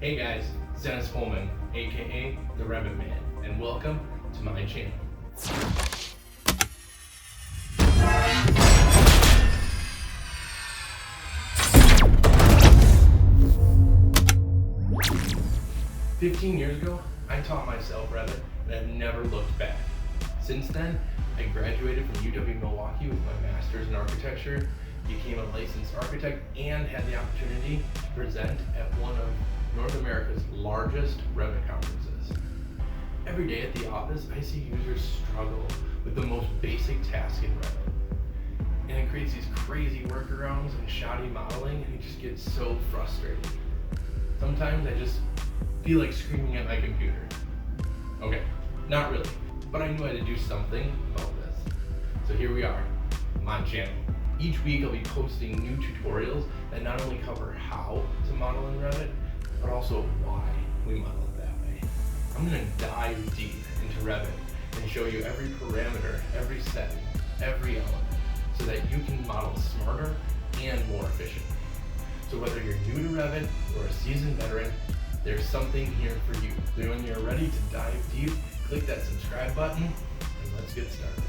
Hey guys, it's Dennis Coleman, aka the Revit Man, and welcome to my channel. "15 years ago, I taught myself Revit, and I've never looked back. Since then, I graduated from UW-Milwaukee with my master's in architecture, became a licensed architect, and had the opportunity to present at one of North America's largest Revit conferences. Every day at the office, I see users struggle with the most basic task in Revit. And it creates these crazy workarounds and shoddy modeling, and it just gets so frustrating. Sometimes I just feel like screaming at my computer. Okay, not really, but I knew I had to do something about this. So here we are, my channel. Each week I'll be posting new tutorials that not only cover how to model in Revit, but also why we model it that way. I'm gonna dive deep into Revit and show you every parameter, every setting, every element, so that you can model smarter and more efficiently. So whether you're new to Revit or a seasoned veteran, there's something here for you. So when you're ready to dive deep, click that subscribe button and let's get started.